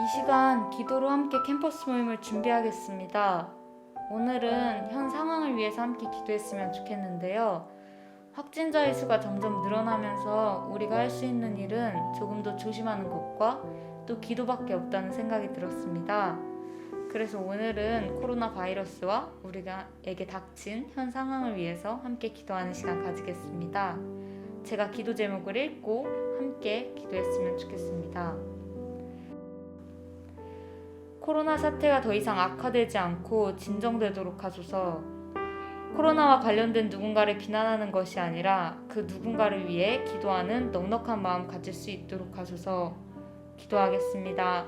시간 기도로 함께 캠퍼스 모임을 준비하겠습니다. 오늘은 현 상황을 위해서 함께 기도했으면 좋겠는데요. 확진자의 수가 점점 늘어나면서 우리가 할 수 있는 일은 조금 더 조심하는 것과 또 기도밖에 없다는 생각이 들었습니다. 그래서 오늘은 코로나 바이러스와 우리가에게 닥친 현 상황을 위해서 함께 기도하는 시간 가지겠습니다. 제가 기도 제목을 읽고 함께 기도했으면 좋겠습니다. 코로나 사태가 더 이상 악화되지 않고 진정되도록 하소서. 코로나와 관련된 누군가를 비난하는 것이 아니라 그 누군가를 위해 기도하는 넉넉한 마음 가질 수 있도록 하소서. 기도하겠습니다.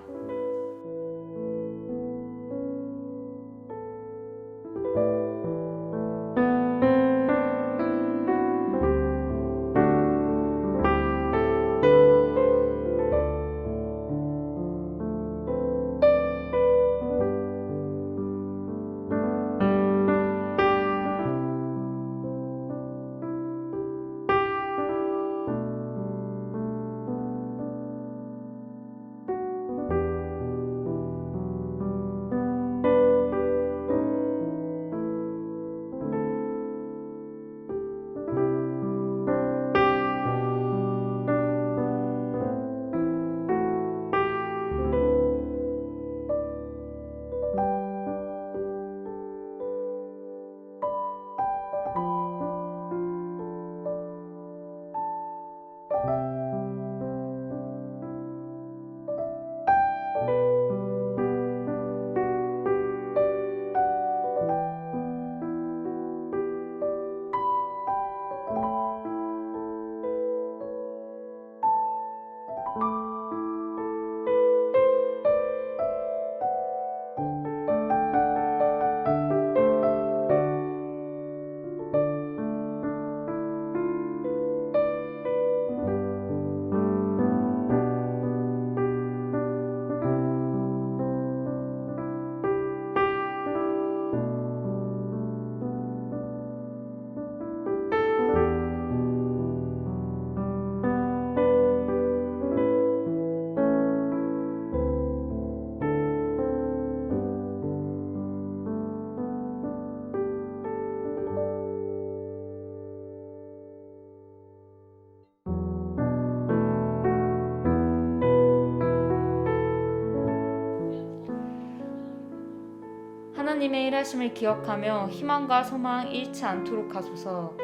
하나님의 일하심을 기억하며 희망과 소망 잃지 않도록 하소서.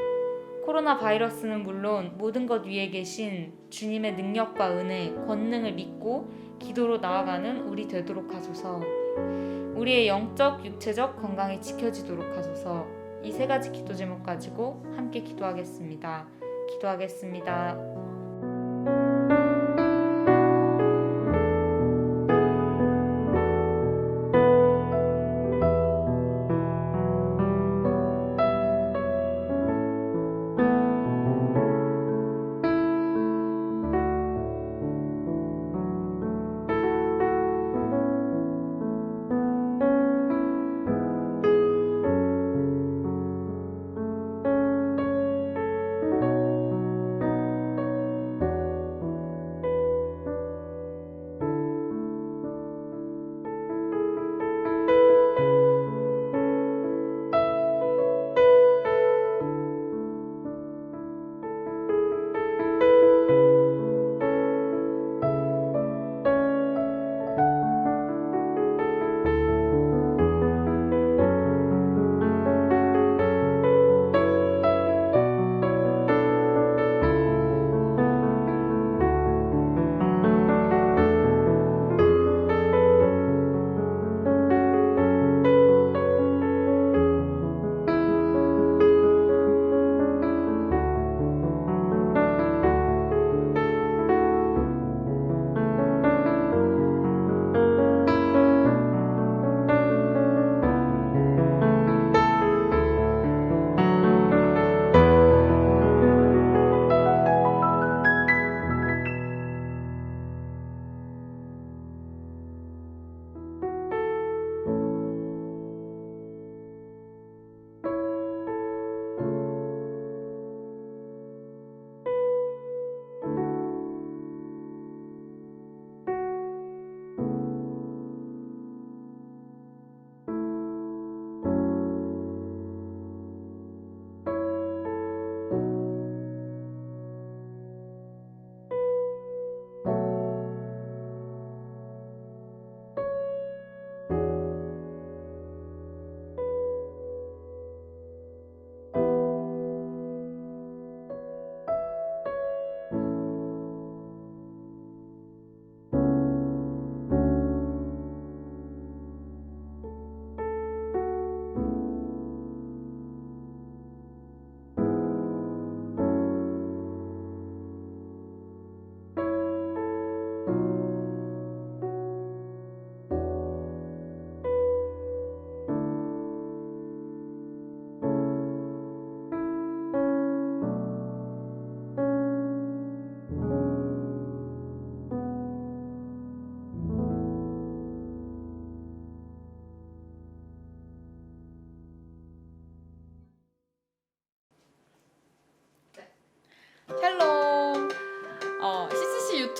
코로나 바이러스는 물론 모든 것 위에 계신 주님의 능력과 은혜, 권능을 믿고 기도로 나아가는 우리 되도록 하소서. 우리의 영적, 육체적 건강이 지켜지도록 하소서. 이 세 가지 기도 제목 가지고 함께 기도하겠습니다. 기도하겠습니다.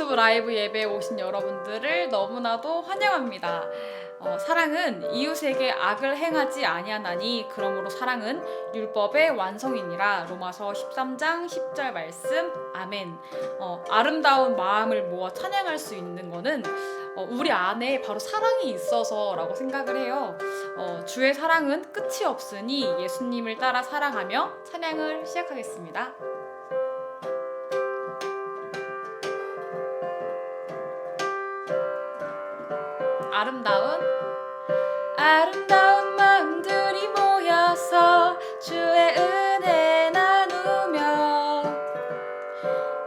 유튜브 라이브 예배에 오신 여러분들을 너무나도 환영합니다. 사랑은 이웃에게 악을 행하지 아니하나니 그러므로 사랑은 율법의 완성이니라. 로마서 13장 10절 말씀. 아멘. 아름다운 마음을 모아 찬양할 수 있는 거는 우리 안에 바로 사랑이 있어서라고 생각을 해요. 주의 사랑은 끝이 없으니 예수님을 따라 사랑하며 찬양을 시작하겠습니다. 아름다운 마음들이 모여서 주의 은혜 나누며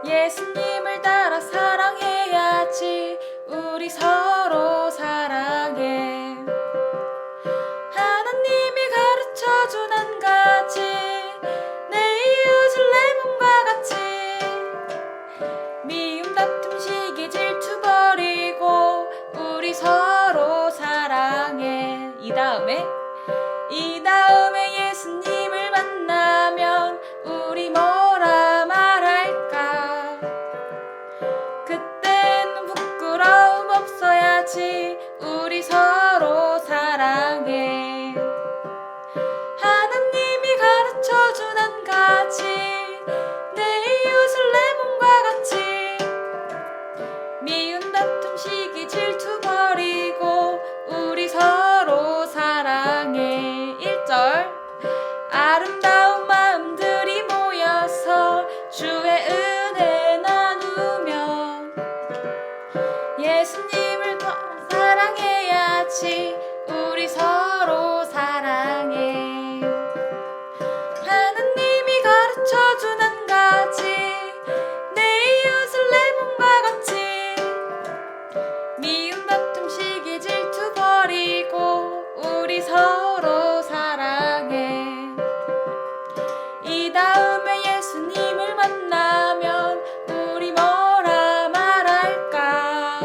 예수님을 따라 사랑해야지. 우리 서로 사랑해. 하나님이 가르쳐준 한 가지, 내 이웃을 내 몸과 같이. 미움 다툼 시기 질투 버리고 우리 서로 사랑해. 이 다음에 예수님을 만나면 우리 뭐라 말할까? 그땐 부끄러움 없어야지. 우리 서로 사랑해. 하나님이 가르쳐준 한 가지, 내 이웃을 내 몸과 같이. 미움 다툼 시기 질투 버리고 우리 서로 사랑해. 1절. 아름다운 마음들이 모여서 주의 은혜 나누며 예수님을 사랑해야지. 우리 서로 사랑해. 하나님이 가르쳐준 한 가지, 내 이웃을 내 몸과 같이. 미움 다툼 시기 질투 버리고 우리 서로 사랑해. 이 다음에 예수님을 만나면 우리 뭐라 말할까?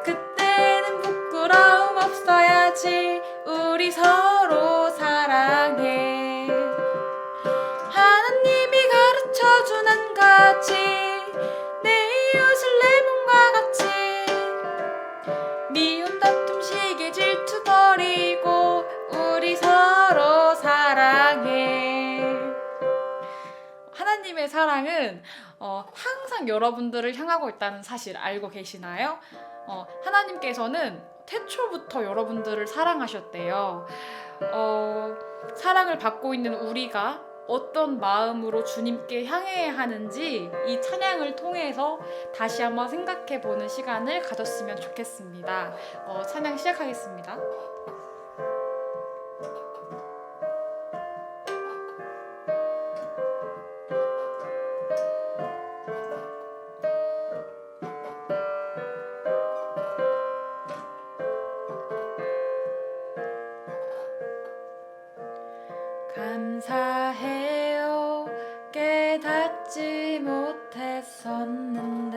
그때는 부끄러움 없어야지. 우리 서로 사랑해. 하나님이 가르쳐준 한 가지, 내 이웃을 내 몸과 같이. 미움 다툼 시기 질투 버리고 우리 서로 사랑해. 하나님의 사랑은 항상 여러분들을 향하고 있다는 사실 알고 계시나요? 하나님께서는 태초부터 여러분들을 사랑하셨대요. 사랑을 받고 있는 우리가 어떤 마음으로 주님께 향해야 하는지 이 찬양을 통해서 다시 한번 생각해 보는 시간을 가졌으면 좋겠습니다. 찬양 시작하겠습니다. 감사해요. 깨닫지 못했었는데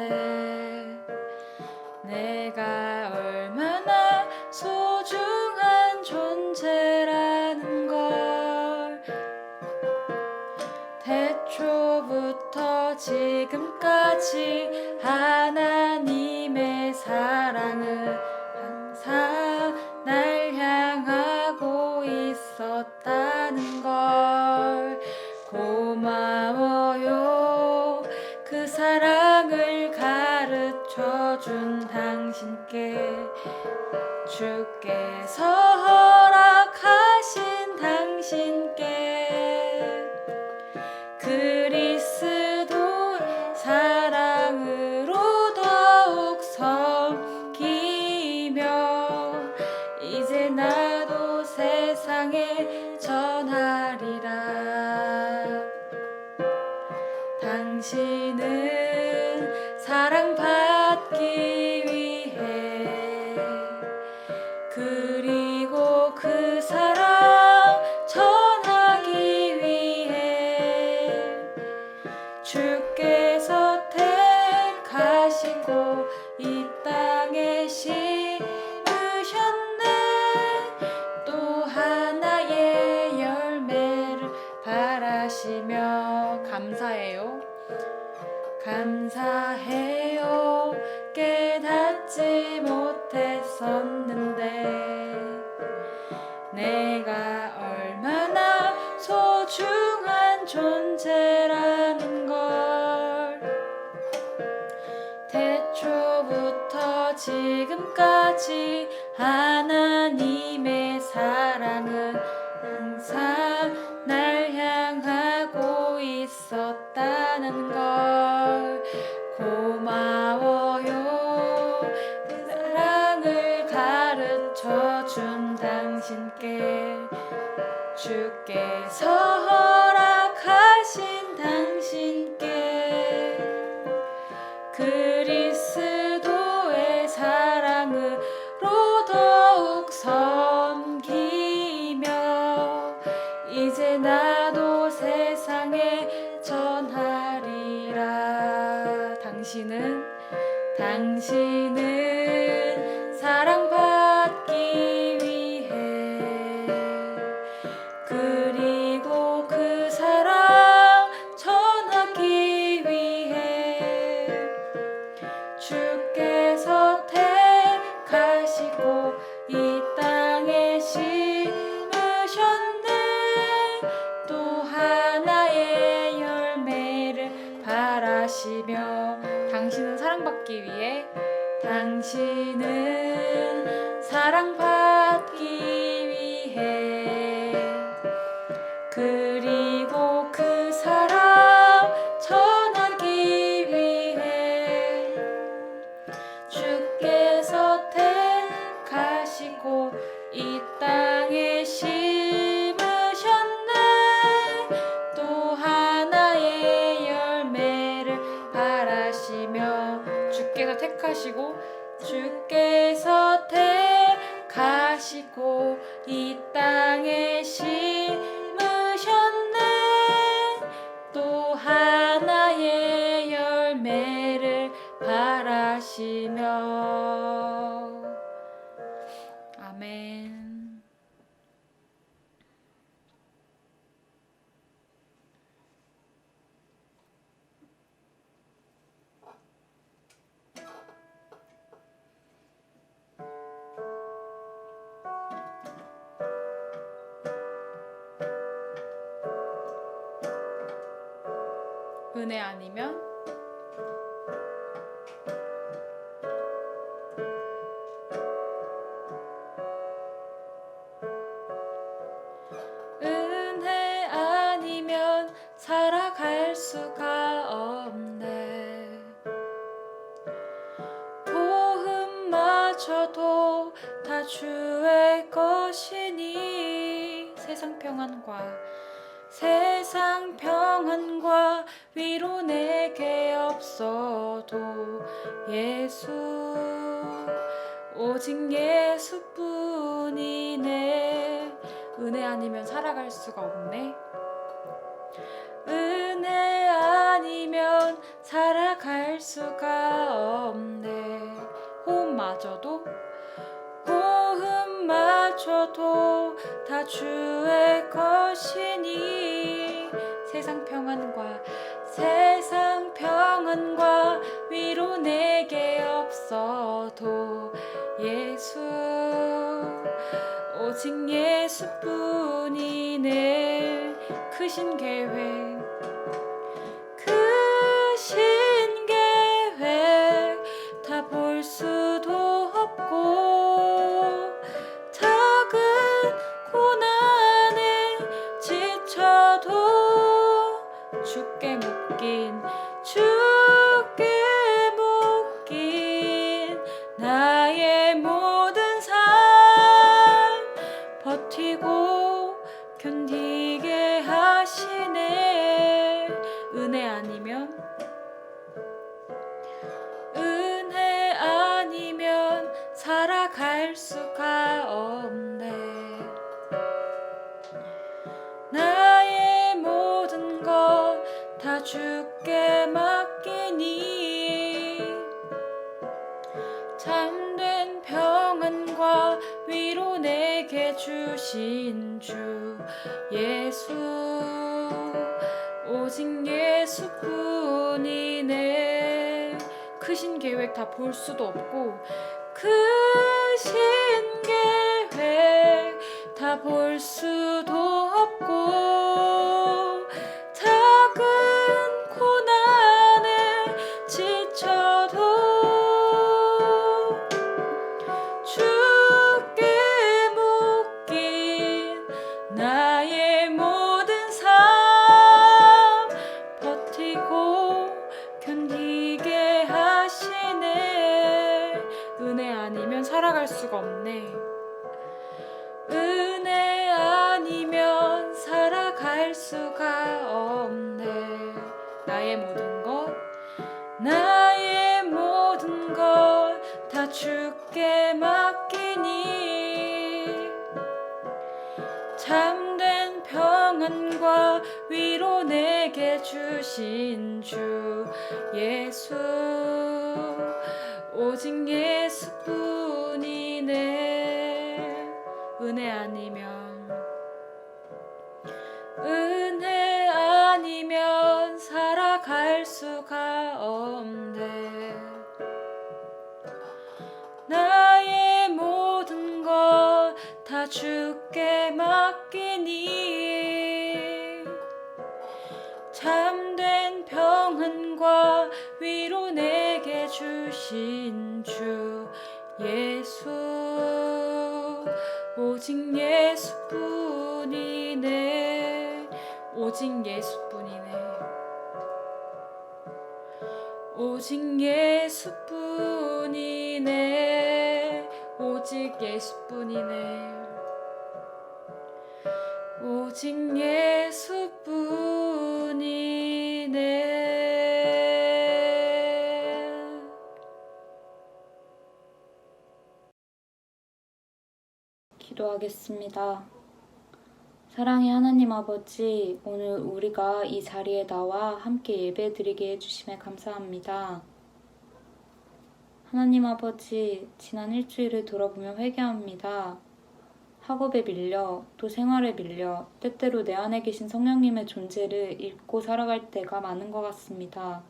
내가 얼마나 소중한 존재라는 걸. 태초부터 지금까지 하나님의 사랑은 항상 날 향하고 있었다는 걸. 고마워요. 그 사랑을 가르쳐준 당신께, 주께서 허락하신 당신께 그리스도의 사랑으로 더욱 섬기며 이제 나도 세상에 전하리라. 당신은 사랑받기 위해 그리고 그 사랑 전하기 위해 주께서 택하시고 이 땅에 심으셨네. 또 하나의 열매를 바라시며 감사해요. 감사해요. 못했었는데 내가 얼마나 소중한 존재라는 걸 태초부터 지금까지 하나님의 사랑은 항상 날 향하고 있었다는 걸 고마워요. 그 사랑을 가르쳐 준 당신께 주께서 허락하신 당신께 그리스도의 사랑으로 더욱 섬기며 이제 나도 세상에 전하리라. 당신은 사랑받기 위해 그리고 그 사랑 전하기 위해 주께서 택하시고 이 땅에 심으셨네. 또 하나의 열매를 바라시며 당신은 사랑받기 위해 그리고 그 사랑 전하기 위해 주께서 택하시고 이 땅에 심으셨네. 또 하나의 열매를 바라시며 주께서 택하시고 이 땅에 심으셨네. 또 하나의 열매를 바라시며. 아멘. 은혜 아니면 은혜 아니면 살아갈 수가 없네. 도움마저도 다 주의 것이니 세상 평안과 위로 내게 없어도 예수 오직 예수뿐이네. 은혜 아니면 살아갈 수가 없네. 은혜 아니면 살아갈 수가 없네. 호흡마저도 다 주의 것이니 세상 평안과 위로 내게 없어도 예수 오직 예수뿐이네. 크신 계획 다 볼 수도 없고 작은 고난에 지쳐도 주께 묶인 나의 모든 삶 버티고 견디게 하시네. 은혜 아니면 살아갈 수가 없네. 나의 모든 것 다 주께 맡기니 참된 평안과 위로 내게 주신 주 예수 오직 예수뿐이네. 크신 계획 다 볼 수도 없고 크신 계획 다 볼 수도 없고 작은 고난에 지쳐도 주께 묶인 나의 모든 삶 버티고 견디게 하시네. 은혜 아니면 살아갈 수가 없네. 은혜 아니면 살아갈 수가 없네. 나의 모든 것 다 주께 맡기니 참된 평안과 위로 내게 주신 주 예수 오직 예수뿐이네. 은혜 아니면 살아갈 수가 없네. 나의 모든 것 다 주께 맡기니 참된 평안과 위로 내게 주신 주 예수 오직 예수뿐이네. 오직 예수뿐이네. 오직 예수뿐이네. 오직 예수뿐이네. 오직 예수뿐이네. 기도하겠습니다. 사랑의 하나님 아버지, 오늘 우리가 이 자리에 나와 함께 예배드리게 해주심에 감사합니다. 하나님 아버지, 지난 일주일을 돌아보며 회개합니다. 학업에 밀려, 또 생활에 밀려, 때때로 내 안에 계신 성령님의 존재를 잊고 살아갈 때가 많은 것 같습니다.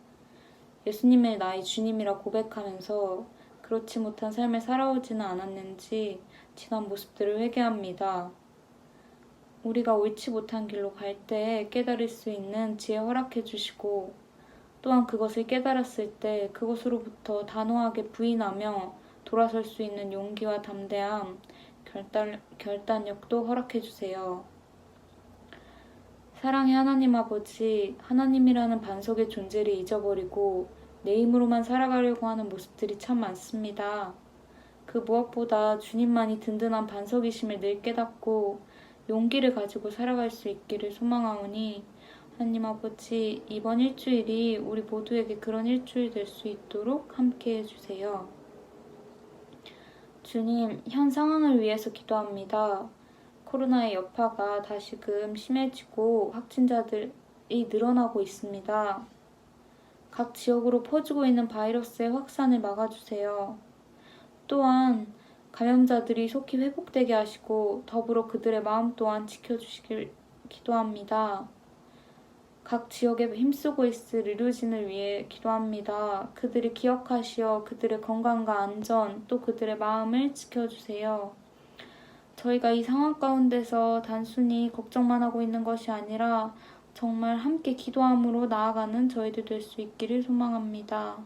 예수님의 나의 주님이라 고백하면서 그렇지 못한 삶을 살아오지는 않았는지 지난 모습들을 회개합니다. 우리가 옳지 못한 길로 갈 때 깨달을 수 있는 지혜 허락해 주시고 또한 그것을 깨달았을 때 그것으로부터 단호하게 부인하며 돌아설 수 있는 용기와 담대함, 결단력도 허락해 주세요. 사랑의 하나님 아버지, 하나님이라는 반석의 존재를 잊어버리고 내 힘으로만 살아가려고 하는 모습들이 참 많습니다. 그 무엇보다 주님만이 든든한 반석이심을 늘 깨닫고 용기를 가지고 살아갈 수 있기를 소망하오니 하나님 아버지, 이번 일주일이 우리 모두에게 그런 일주일 될 수 있도록 함께 해주세요. 주님, 현 상황을 위해서 기도합니다. 코로나의 여파가 다시금 심해지고 확진자들이 늘어나고 있습니다. 각 지역으로 퍼지고 있는 바이러스의 확산을 막아주세요. 또한 감염자들이 속히 회복되게 하시고 더불어 그들의 마음 또한 지켜주시길 기도합니다. 각 지역에 힘쓰고 있을 의료진을 위해 기도합니다. 그들을 기억하시어 그들의 건강과 안전 또 그들의 마음을 지켜주세요. 저희가 이 상황 가운데서 단순히 걱정만 하고 있는 것이 아니라 정말 함께 기도함으로 나아가는 저희들 될 수 있기를 소망합니다.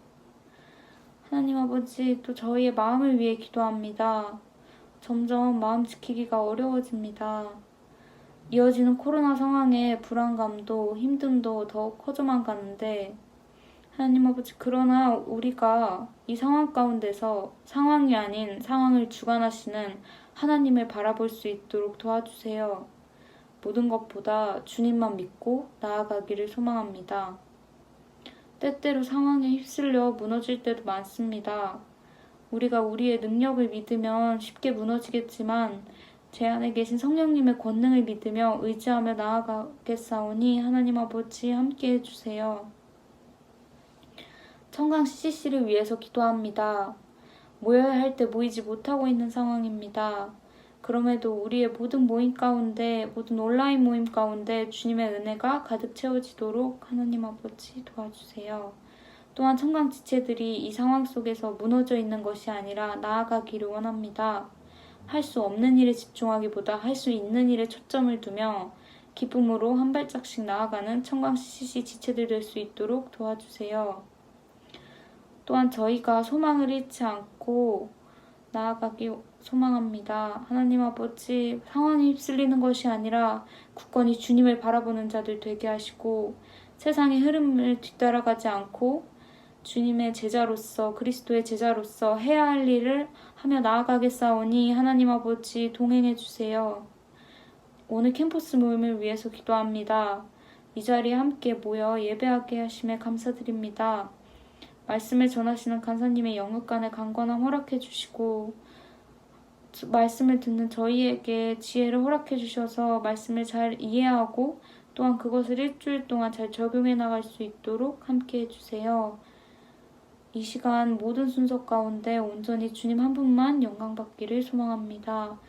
하나님 아버지, 또 저희의 마음을 위해 기도합니다. 점점 마음 지키기가 어려워집니다. 이어지는 코로나 상황에 불안감도 힘듦도 더욱 커져만 가는데 하나님 아버지, 그러나 우리가 이 상황 가운데서 상황이 아닌 상황을 주관하시는 하나님을 바라볼 수 있도록 도와주세요. 모든 것보다 주님만 믿고 나아가기를 소망합니다. 때때로 상황에 휩쓸려 무너질 때도 많습니다. 우리가 우리의 능력을 믿으면 쉽게 무너지겠지만 제 안에 계신 성령님의 권능을 믿으며 의지하며 나아가겠사오니 하나님 아버지 함께 해주세요. 청강 CCC를 위해서 기도합니다. 모여야 할 때 모이지 못하고 있는 상황입니다. 그럼에도 우리의 모든 모임 가운데, 모든 온라인 모임 가운데 주님의 은혜가 가득 채워지도록 하나님 아버지 도와주세요. 또한 청강 지체들이 이 상황 속에서 무너져 있는 것이 아니라 나아가기를 원합니다. 할 수 없는 일에 집중하기보다 할 수 있는 일에 초점을 두며 기쁨으로 한 발짝씩 나아가는 청강 CCC 지체들 될 수 있도록 도와주세요. 또한 저희가 소망을 잃지 않고 나아가기 소망합니다. 하나님 아버지, 상황에 휩쓸리는 것이 아니라 굳건히 주님을 바라보는 자들 되게 하시고 세상의 흐름을 뒤따라가지 않고 주님의 제자로서, 그리스도의 제자로서 해야 할 일을 하며 나아가겠사오니 하나님 아버지 동행해 주세요. 오늘 캠퍼스 모임을 위해서 기도합니다. 이 자리에 함께 모여 예배하게 하심에 감사드립니다. 말씀을 전하시는 간사님의 영육간의 강건함 허락해 주시고 말씀을 듣는 저희에게 지혜를 허락해 주셔서 말씀을 잘 이해하고 또한 그것을 일주일 동안 잘 적용해 나갈 수 있도록 함께 해주세요. 이 시간 모든 순서 가운데 온전히 주님 한 분만 영광 받기를 소망합니다.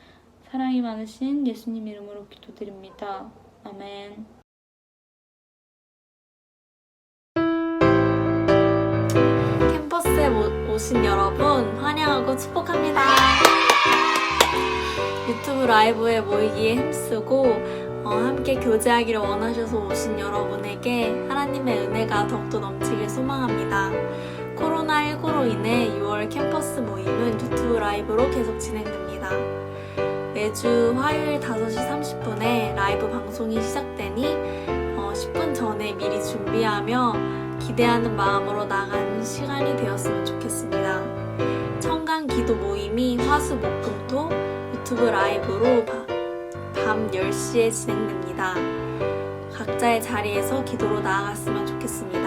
사랑이 많으신 예수님 이름으로 기도드립니다. 아멘. 캠퍼스에 오신 여러분 환영하고 축복합니다. 유튜브 라이브에 모이기에 힘쓰고 함께 교제하기를 원하셔서 오신 여러분에게 하나님의 은혜가 더욱더 넘치길 소망합니다. 코로나19로 인해 6월 캠퍼스 모임은 유튜브 라이브로 계속 진행됩니다. 매주 화요일 5시 30분에 라이브 방송이 시작되니 10분 전에 미리 준비하며 기대하는 마음으로 나가는 시간이 되었으면 좋겠습니다. 청강 기도 모임이 화수 목금토 유튜브 라이브로 밤 10시에 진행됩니다. 각자의 자리에서 기도로 나아갔으면 좋겠습니다.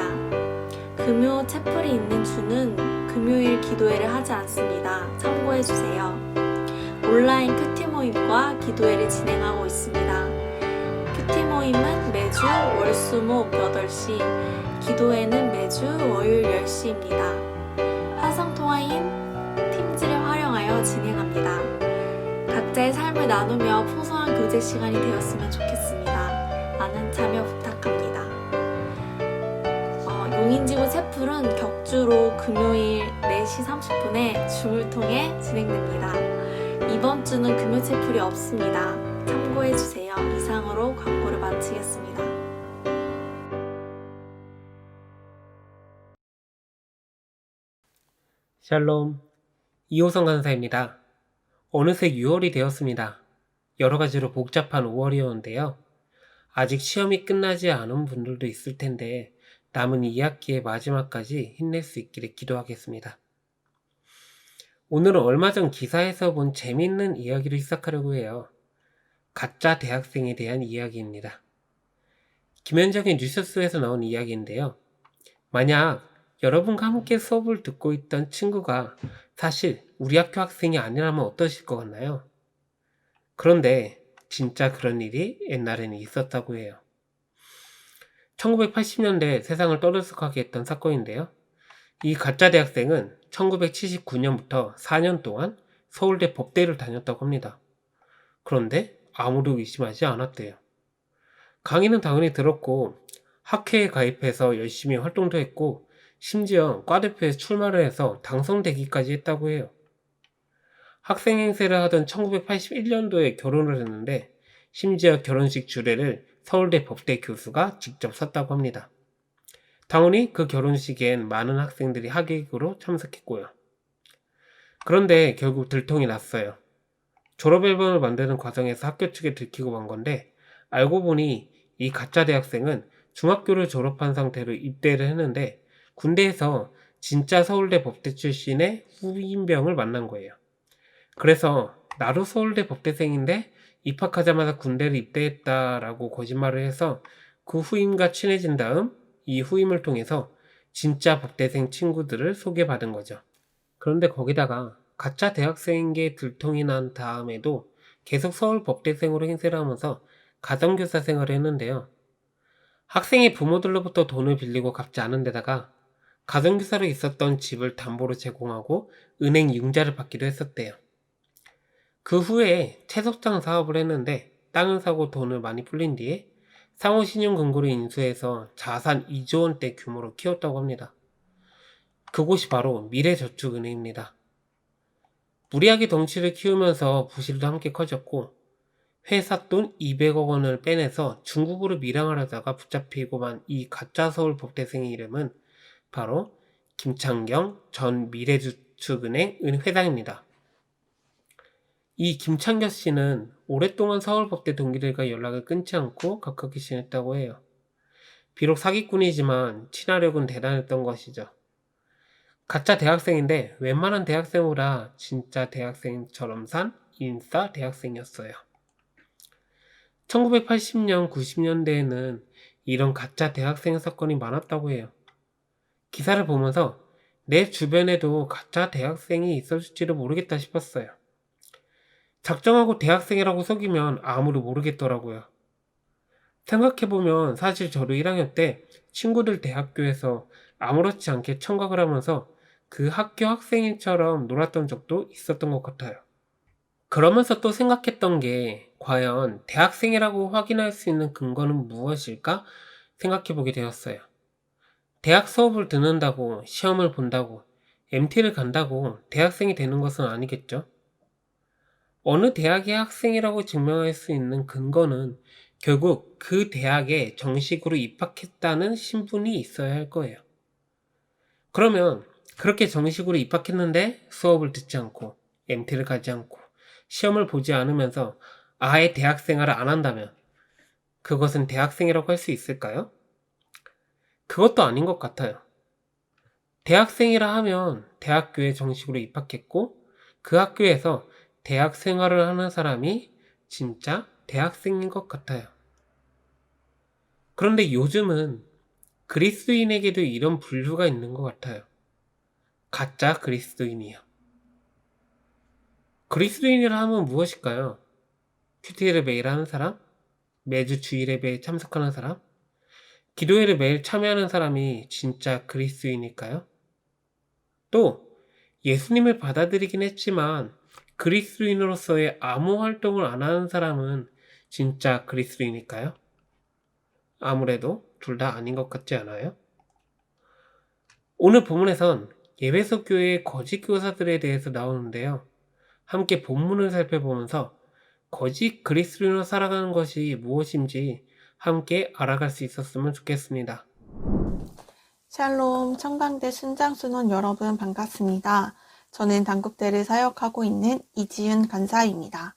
금요 채플이 있는 주는 금요일 기도회를 하지 않습니다. 참고해주세요. 온라인 큐티 모임과 기도회를 진행하고 있습니다. 큐티 모임은 매주 월수목 8시, 기도회는 매주 월요일 10시입니다. 화성통화인 팀즈를 활용하여 진행합니다. 각자의 삶을 나누며 풍성한 교제 시간이 되었으면 좋겠습니다. 많은 참여 부탁합니다. 용인지구 채플은 격주로 금요일 4시 30분에 줌을 통해 진행됩니다. 이번 주는 금요 채플이 없습니다. 참고해주세요. 이상으로 광고를 마치겠습니다. 샬롬, 이호성 간사입니다. 어느새 6월이 되었습니다. 여러 가지로 복잡한 5월이었는데요. 아직 시험이 끝나지 않은 분들도 있을 텐데 남은 2학기의 마지막까지 힘낼 수 있기를 기도하겠습니다. 오늘은 얼마 전 기사에서 본 재미있는 이야기를 시작하려고 해요. 가짜 대학생에 대한 이야기입니다. 김현정의 뉴스에서 나온 이야기인데요. 만약 여러분과 함께 수업을 듣고 있던 친구가 사실 우리 학교 학생이 아니라면 어떠실 것 같나요? 그런데 진짜 그런 일이 옛날에는 있었다고 해요. 1980년대 세상을 떠들썩하게 했던 사건인데요. 이 가짜 대학생은 1979년부터 4년 동안 서울대 법대를 다녔다고 합니다. 그런데 아무도 의심하지 않았대요. 강의는 당연히 들었고 학회에 가입해서 열심히 활동도 했고 심지어 과대표에 출마를 해서 당선되기까지 했다고 해요. 학생 행세를 하던 1981년도에 결혼을 했는데 심지어 결혼식 주례를 서울대 법대 교수가 직접 섰다고 합니다. 당연히 그 결혼식엔 많은 학생들이 하객으로 참석했고요. 그런데 결국 들통이 났어요. 졸업 앨범을 만드는 과정에서 학교 측에 들키고 만 건데 알고 보니 이 가짜 대학생은 중학교를 졸업한 상태로 입대를 했는데 군대에서 진짜 서울대 법대 출신의 후임병을 만난 거예요. 그래서 나도 서울대 법대생인데 입학하자마자 군대를 입대했다라고 거짓말을 해서 그 후임과 친해진 다음 이 후임을 통해서 진짜 법대생 친구들을 소개받은 거죠. 그런데 거기다가 가짜 대학생인 게 들통이 난 다음에도 계속 서울 법대생으로 행세를 하면서 가정교사 생활을 했는데요. 학생의 부모들로부터 돈을 빌리고 갚지 않은 데다가 가정교사로 있었던 집을 담보로 제공하고 은행 융자를 받기도 했었대요. 그 후에 채석장 사업을 했는데 땅을 사고 돈을 많이 불린 뒤에 상호신용금고를 인수해서 자산 2조 원대 규모로 키웠다고 합니다. 그곳이 바로 미래저축은행입니다. 무리하게 덩치를 키우면서 부실도 함께 커졌고 회사 돈 200억 원을 빼내서 중국으로 밀항을 하다가 붙잡히고 만 이 가짜 서울 법대생의 이름은 바로 김창경 전 미래저축은행 회장입니다. 이 김창경 씨는 오랫동안 서울법대 동기들과 연락을 끊지 않고 가깝게 지냈다고 해요. 비록 사기꾼이지만 친화력은 대단했던 것이죠. 가짜 대학생인데 웬만한 대학생보다 진짜 대학생처럼 산 인싸 대학생이었어요. 1980년, 90년대에는 이런 가짜 대학생 사건이 많았다고 해요. 기사를 보면서 내 주변에도 가짜 대학생이 있었을지도 모르겠다 싶었어요. 작정하고 대학생이라고 속이면 아무도 모르겠더라고요. 생각해보면 사실 저도 1학년 때 친구들 대학교에서 아무렇지 않게 청각을 하면서 그 학교 학생인처럼 놀았던 적도 있었던 것 같아요. 그러면서 또 생각했던 게 과연 대학생이라고 확인할 수 있는 근거는 무엇일까 생각해보게 되었어요. 대학 수업을 듣는다고, 시험을 본다고, MT를 간다고 대학생이 되는 것은 아니겠죠? 어느 대학의 학생이라고 증명할 수 있는 근거는 결국 그 대학에 정식으로 입학했다는 신분이 있어야 할 거예요. 그러면 그렇게 정식으로 입학했는데 수업을 듣지 않고 MT를 가지 않고 시험을 보지 않으면서 아예 대학 생활을 안 한다면 그것은 대학생이라고 할 수 있을까요? 그것도 아닌 것 같아요. 대학생이라 하면 대학교에 정식으로 입학했고 그 학교에서 대학 생활을 하는 사람이 진짜 대학생인 것 같아요. 그런데 요즘은 그리스도인에게도 이런 분류가 있는 것 같아요. 가짜 그리스도인이요. 그리스도인이라 하면 무엇일까요? 큐티를 매일 하는 사람? 매주 주일 예배에 참석하는 사람? 기도회를 매일 참여하는 사람이 진짜 그리스도인일까요? 또 예수님을 받아들이긴 했지만 그리스도인으로서의 아무 활동을 안 하는 사람은 진짜 그리스도인일까요? 아무래도 둘 다 아닌 것 같지 않아요? 오늘 본문에선 예배소 교회의 거짓 교사들에 대해서 나오는데요. 함께 본문을 살펴보면서 거짓 그리스도인으로 살아가는 것이 무엇인지 함께 알아갈 수 있었으면 좋겠습니다. 샬롬 청강대 순장순원 여러분 반갑습니다. 저는 단국대를 사역하고 있는 이지윤 간사입니다.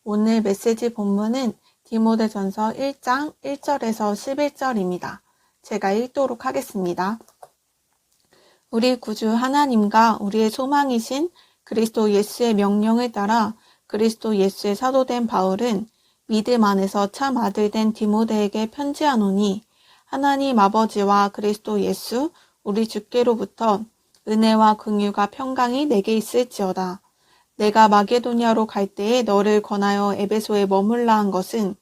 오늘 메시지 본문은 디모데전서 1장 1절에서 11절입니다. 제가 읽도록 하겠습니다. 우리 구주 하나님과 우리의 소망이신 그리스도 예수의 명령을 따라 그리스도 예수의 사도된 바울은 믿음 안에서 참 아들된 디모데에게 편지하노니 하나님 아버지와 그리스도 예수 우리 주께로부터 은혜와 긍휼과 평강이 내게 있을지어다. 내가 마게도냐로 갈 때에 너를 권하여 에베소에 머물라 한 것은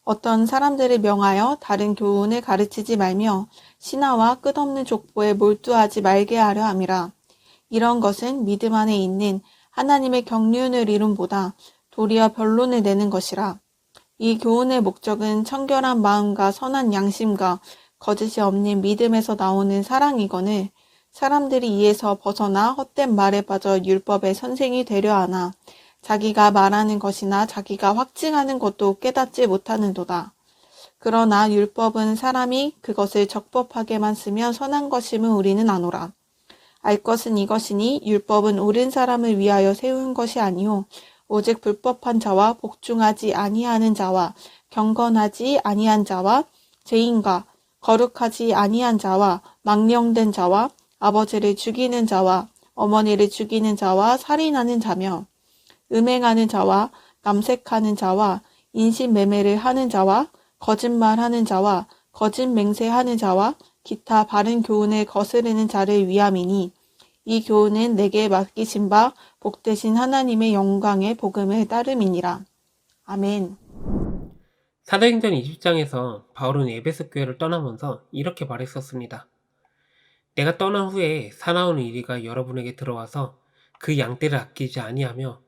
어떤 사람들을 명하여 다른 교훈을 가르치지 말며 신화와 끝없는 족보에 몰두하지 말게 하려 함이라. 이런 것은 믿음 안에 있는 하나님의 경륜을 이룸보다 도리어 변론을 내는 것이라. 이 교훈의 목적은 청결한 마음과 선한 양심과 거짓이 없는 믿음에서 나오는 사랑이거늘 사람들이 이에서 벗어나 헛된 말에 빠져 율법의 선생이 되려 하나 자기가 말하는 것이나 자기가 확증하는 것도 깨닫지 못하는도다. 그러나 율법은 사람이 그것을 적법하게만 쓰면 선한 것임을 우리는 아노라. 알 것은 이것이니 율법은 옳은 사람을 위하여 세운 것이 아니요 오직 불법한 자와 복종하지 아니하는 자와 경건하지 아니한 자와 죄인과 거룩하지 아니한 자와 망령된 자와 아버지를 죽이는 자와 어머니를 죽이는 자와 살인하는 자며 음행하는 자와 남색하는 자와 인신매매를 하는 자와 거짓말하는 자와 거짓 맹세하는 자와 기타 바른 교훈을 거스르는 자를 위함이니 이 교훈은 내게 맡기신 바 복되신 하나님의 영광의 복음을 따름이니라. 아멘. 사도행전 20장에서 바울은 에베소 교회를 떠나면서 이렇게 말했었습니다. 내가 떠난 후에 사나운 이리가 여러분에게 들어와서 그 양떼를 아끼지 아니하며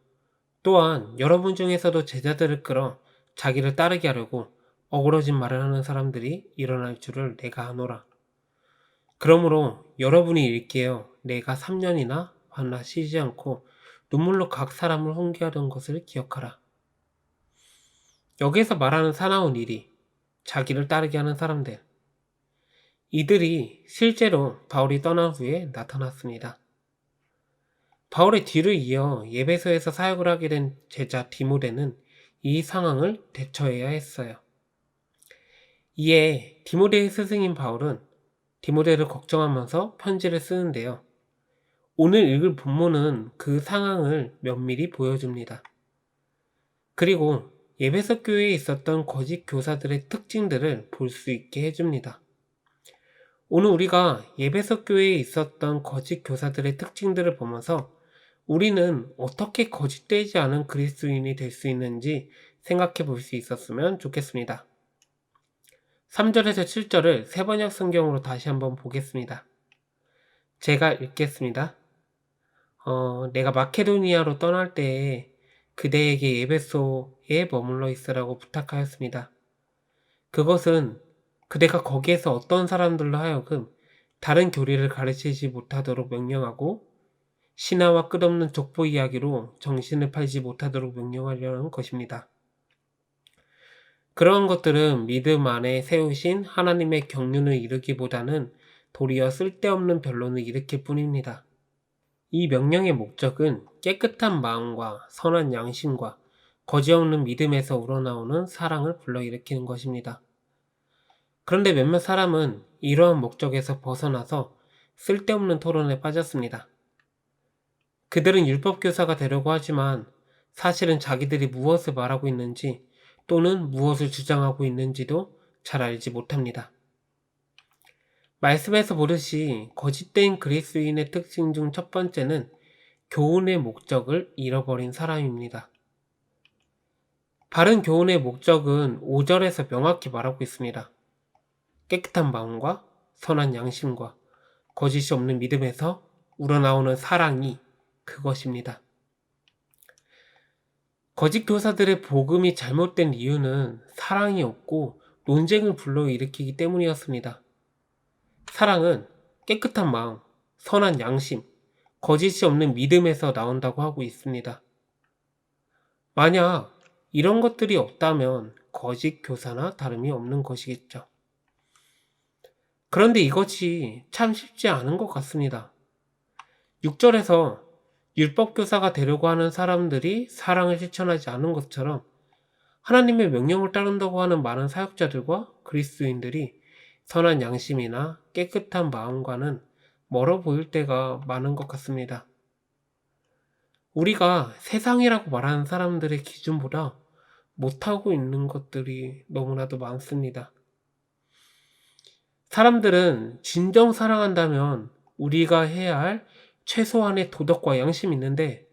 또한 여러분 중에서도 제자들을 끌어 자기를 따르게 하려고 어그러진 말을 하는 사람들이 일어날 줄을 내가 아노라. 그러므로 여러분이 읽기에요. 내가 3년이나 화나 쉬지 않고 눈물로 각 사람을 훈계하던 것을 기억하라. 여기에서 말하는 사나운 일이 자기를 따르게 하는 사람들. 이들이 실제로 바울이 떠난 후에 나타났습니다. 바울의 뒤를 이어 예배소에서 사역을 하게 된 제자 디모데는 이 상황을 대처해야 했어요. 이에 디모데의 스승인 바울은 디모데를 걱정하면서 편지를 쓰는데요. 오늘 읽을 본문은 그 상황을 면밀히 보여줍니다. 그리고 예배소 교회에 있었던 거짓 교사들의 특징들을 볼 수 있게 해줍니다. 오늘 우리가 예배소 교회에 있었던 거짓 교사들의 특징들을 보면서 우리는 어떻게 거짓되지 않은 그리스도인이 될 수 있는지 생각해 볼 수 있었으면 좋겠습니다. 3절에서 7절을 세번역 성경으로 다시 한번 보겠습니다. 제가 읽겠습니다. 내가 마케도니아로 떠날 때에 그대에게 에베소에 머물러 있으라고 부탁하였습니다. 그것은 그대가 거기에서 어떤 사람들로 하여금 다른 교리를 가르치지 못하도록 명령하고 신화와 끝없는 족보 이야기로 정신을 팔지 못하도록 명령하려는 것입니다. 그러한 것들은 믿음 안에 세우신 하나님의 경륜을 이루기보다는 도리어 쓸데없는 변론을 일으킬 뿐입니다. 이 명령의 목적은 깨끗한 마음과 선한 양심과 거지없는 믿음에서 우러나오는 사랑을 불러일으키는 것입니다. 그런데 몇몇 사람은 이러한 목적에서 벗어나서 쓸데없는 토론에 빠졌습니다. 그들은 율법교사가 되려고 하지만 사실은 자기들이 무엇을 말하고 있는지 또는 무엇을 주장하고 있는지도 잘 알지 못합니다. 말씀에서 보듯이 거짓된 그리스도인의 특징 중 첫 번째는 교훈의 목적을 잃어버린 사람입니다. 바른 교훈의 목적은 5절에서 명확히 말하고 있습니다. 깨끗한 마음과 선한 양심과 거짓이 없는 믿음에서 우러나오는 사랑이 그것입니다. 거짓 교사들의 복음이 잘못된 이유는 사랑이 없고 논쟁을 불러일으키기 때문이었습니다. 사랑은 깨끗한 마음, 선한 양심, 거짓이 없는 믿음에서 나온다고 하고 있습니다. 만약 이런 것들이 없다면 거짓 교사나 다름이 없는 것이겠죠. 그런데 이것이 참 쉽지 않은 것 같습니다. 6절에서 율법교사가 되려고 하는 사람들이 사랑을 실천하지 않은 것처럼 하나님의 명령을 따른다고 하는 많은 사역자들과 그리스도인들이 선한 양심이나 깨끗한 마음과는 멀어 보일 때가 많은 것 같습니다. 우리가 세상이라고 말하는 사람들의 기준보다 못하고 있는 것들이 너무나도 많습니다. 사람들은 진정 사랑한다면 우리가 해야 할 최소한의 도덕과 양심이 있는데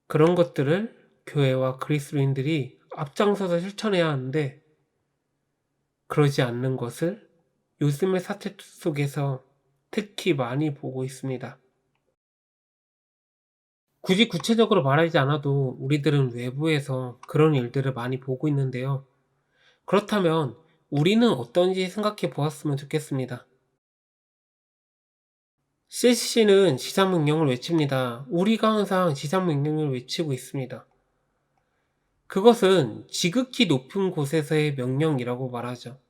그런 것들을 교회와 그리스도인들이 앞장서서 실천해야 하는데 그러지 않는 것을 요즘의 사태 속에서 특히 많이 보고 있습니다. 굳이 구체적으로 말하지 않아도 우리들은 외부에서 그런 일들을 많이 보고 있는데요. 그렇다면 우리는 어떤지 생각해 보았으면 좋겠습니다. CSC는 지상명령을 외칩니다. 우리가 항상 지상명령을 외치고 있습니다. 그것은 지극히 높은 곳에서의 명령이라고 말하죠.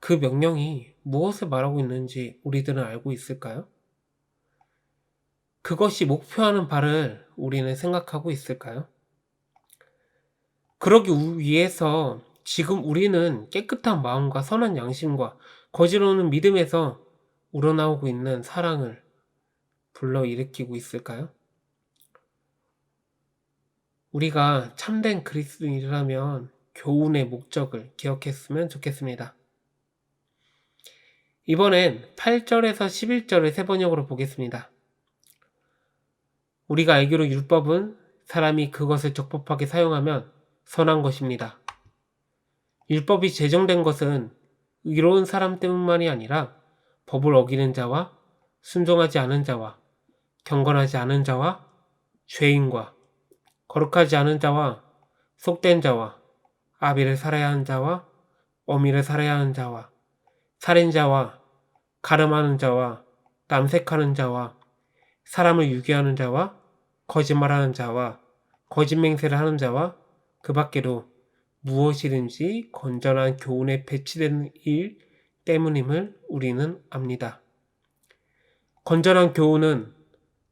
그 명령이 무엇을 말하고 있는지 우리들은 알고 있을까요? 그것이 목표하는 바를 우리는 생각하고 있을까요? 그러기 위해서 지금 우리는 깨끗한 마음과 선한 양심과 거짓 없는 믿음에서 우러나오고 있는 사랑을 불러일으키고 있을까요? 우리가 참된 그리스도인이라면 교훈의 목적을 기억했으면 좋겠습니다. 이번엔 8절에서 11절을 세번역으로 보겠습니다. 우리가 알기로 율법은 사람이 그것을 적법하게 사용하면 선한 것입니다. 율법이 제정된 것은 의로운 사람 때문만이 아니라 법을 어기는 자와 순종하지 않은 자와 경건하지 않은 자와 죄인과 거룩하지 않은 자와 속된 자와 아비를 살해한 자와 어미를 살해한 자와 살인자와 가늠하는 자와 남색하는 자와 사람을 유괴하는 자와 거짓말하는 자와 거짓맹세를 하는 자와 그 밖에도 무엇이든지 건전한 교훈에 배치되는 일 때문임을 우리는 압니다. 건전한 교훈은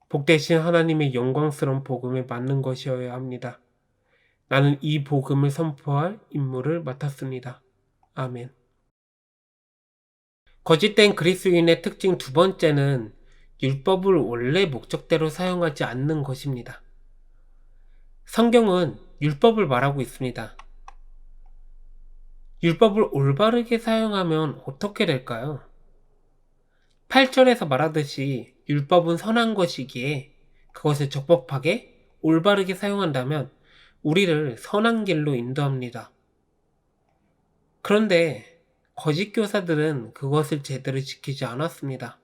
복되신 하나님의 영광스러운 복음에 맞는 것이어야 합니다. 나는 이 복음을 선포할 임무를 맡았습니다. 아멘. 거짓된 그리스도인의 특징 두 번째는 율법을 원래 목적대로 사용하지 않는 것입니다. 성경은 율법을 말하고 있습니다. 율법을 올바르게 사용하면 어떻게 될까요? 8절에서 말하듯이 율법은 선한 것이기에 그것을 적법하게 올바르게 사용한다면 우리를 선한 길로 인도합니다. 그런데 거짓 교사들은 그것을 제대로 지키지 않았습니다.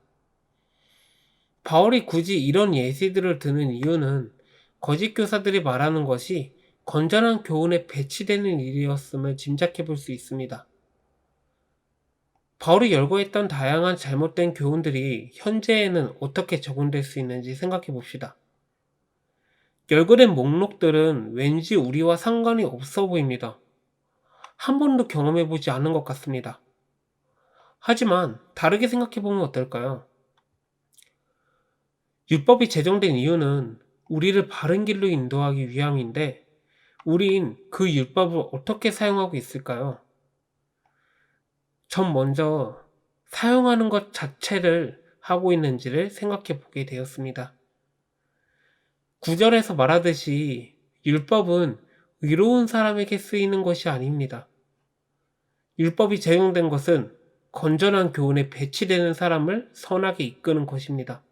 바울이 굳이 이런 예시들을 드는 이유는 거짓 교사들이 말하는 것이 건전한 교훈에 배치되는 일이었음을 짐작해 볼 수 있습니다. 바울이 열거했던 다양한 잘못된 교훈들이 현재에는 어떻게 적용될 수 있는지 생각해 봅시다. 열거된 목록들은 왠지 우리와 상관이 없어 보입니다. 한 번도 경험해 보지 않은 것 같습니다. 하지만 다르게 생각해 보면 어떨까요? 율법이 제정된 이유는 우리를 바른 길로 인도하기 위함인데 우린 그 율법을 어떻게 사용하고 있을까요? 전 먼저 사용하는 것 자체를 하고 있는지를 생각해 보게 되었습니다. 9절에서 말하듯이 율법은 의로운 사람에게 쓰이는 것이 아닙니다. 율법이 제정된 것은 건전한 교훈에 배치되는 사람을 선하게 이끄는 것입니다.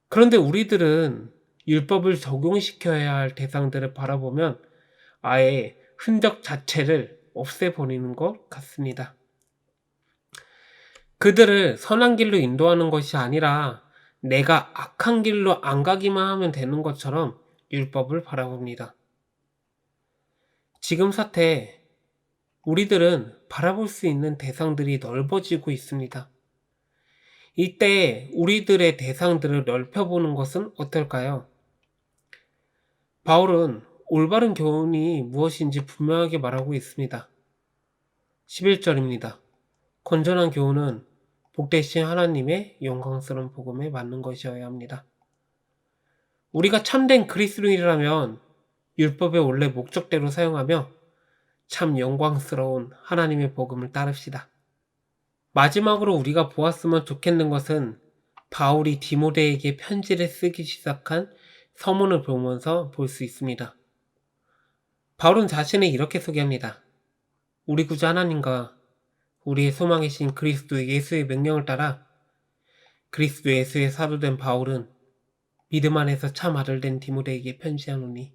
그런데 우리들은 율법을 적용시켜야 할 대상들을 바라보면 아예 흔적 자체를 없애버리는 것 같습니다. 그들을 선한 길로 인도하는 것이 아니라 내가 악한 길로 안 가기만 하면 되는 것처럼 율법을 바라봅니다. 지금 사태, 우리들은 바라볼 수 있는 대상들이 넓어지고 있습니다. 이때 우리들의 대상들을 넓혀보는 것은 어떨까요? 바울은 올바른 교훈이 무엇인지 분명하게 말하고 있습니다. 11절입니다. 건전한 교훈은 복되신 하나님의 영광스러운 복음에 맞는 것이어야 합니다. 우리가 참된 그리스도인이라면 율법의 원래 목적대로 사용하며 참 영광스러운 하나님의 복음을 따릅시다. 마지막으로 우리가 보았으면 좋겠는 것은 바울이 디모데에게 편지를 쓰기 시작한 서문을 보면서 볼 수 있습니다. 바울은 자신을 이렇게 소개합니다. 우리 구주 하나님과 우리의 소망이신 그리스도 예수의 명령을 따라 그리스도 예수의 사도된 바울은 믿음 안에서 참 아들 된 디모데에게 편지하노니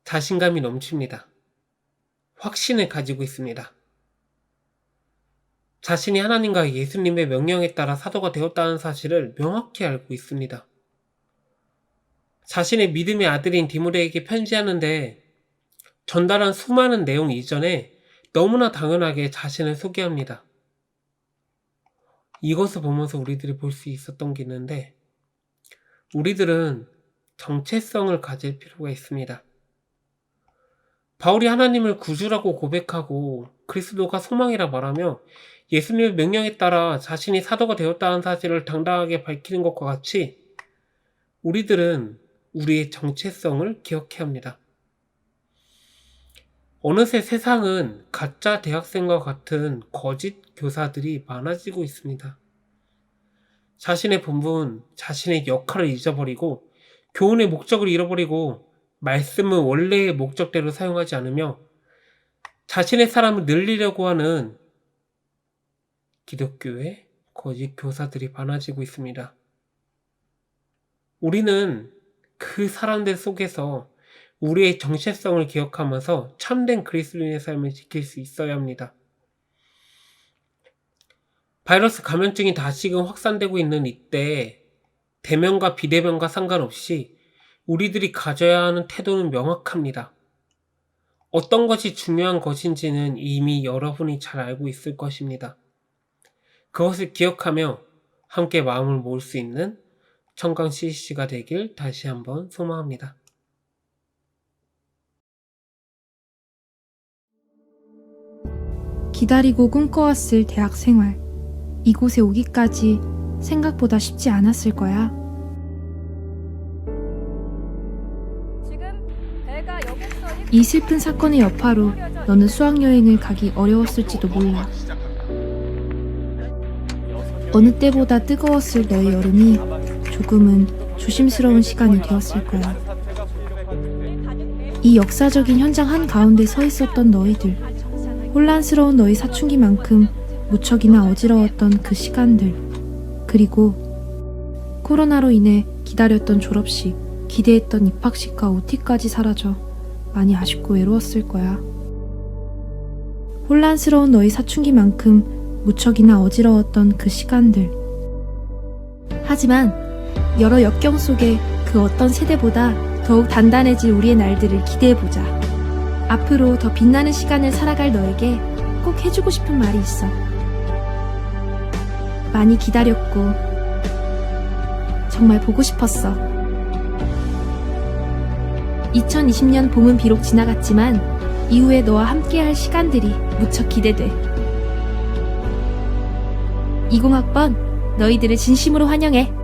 자신감이 넘칩니다. 확신을 가지고 있습니다. 자신이 하나님과 예수님의 명령에 따라 사도가 되었다는 사실을 명확히 알고 있습니다. 자신의 믿음의 아들인 디모데에게 편지하는데 전달한 수많은 내용 이전에 너무나 당연하게 자신을 소개합니다. 이것을 보면서 우리들이 볼 수 있었던 게 있는데 우리들은 정체성을 가질 필요가 있습니다. 바울이 하나님을 구주라고 고백하고 그리스도가 소망이라 말하며 예수님의 명령에 따라 자신이 사도가 되었다는 사실을 당당하게 밝히는 것과 같이 우리들은 우리의 정체성을 기억해야 합니다. 어느새 세상은 가짜 대학생과 같은 거짓 교사들이 많아지고 있습니다. 자신의 본분, 자신의 역할을 잊어버리고 교훈의 목적을 잃어버리고 말씀을 원래의 목적대로 사용하지 않으며 자신의 사람을 늘리려고 하는 기독교의 거짓 교사들이 많아지고 있습니다. 우리는 그 사람들 속에서 우리의 정체성을 기억하면서 참된 그리스도인의 삶을 지킬 수 있어야 합니다. 바이러스 감염증이 다시금 확산되고 있는 이때 대면과 비대면과 상관없이 우리들이 가져야 하는 태도는 명확합니다. 어떤 것이 중요한 것인지는 이미 여러분이 잘 알고 있을 것입니다. 그것을 기억하며 함께 마음을 모을 수 있는 청강 CC가 되길 다시 한번 소망합니다. 기다리고 꿈꿔왔을 대학 생활. 이곳에 오기까지 생각보다 쉽지 않았을 거야. 이 슬픈 사건의 여파로 너는 수학여행을 가기 어려웠을지도 몰라. 어느 때보다 뜨거웠을 너의 여름이 조금은 조심스러운 시간이 되었을 거야. 이 역사적인 현장 한가운데 서 있었던 너희들, 혼란스러운 너희 사춘기만큼 무척이나 어지러웠던 그 시간들, 그리고 코로나로 인해 기다렸던 졸업식, 기대했던 입학식과 OT까지 사라져 많이 아쉽고 외로웠을 거야. 혼란스러운 너희 사춘기만큼 무척이나 어지러웠던 그 시간들. 하지만 여러 역경 속에 그 어떤 세대보다 더욱 단단해질 우리의 날들을 기대해보자. 앞으로 더 빛나는 시간을 살아갈 너에게 꼭 해주고 싶은 말이 있어. 많이 기다렸고 정말 보고 싶었어. 2020년 봄은 비록 지나갔지만 이후에 너와 함께할 시간들이 무척 기대돼. 20학번 너희들을 진심으로 환영해.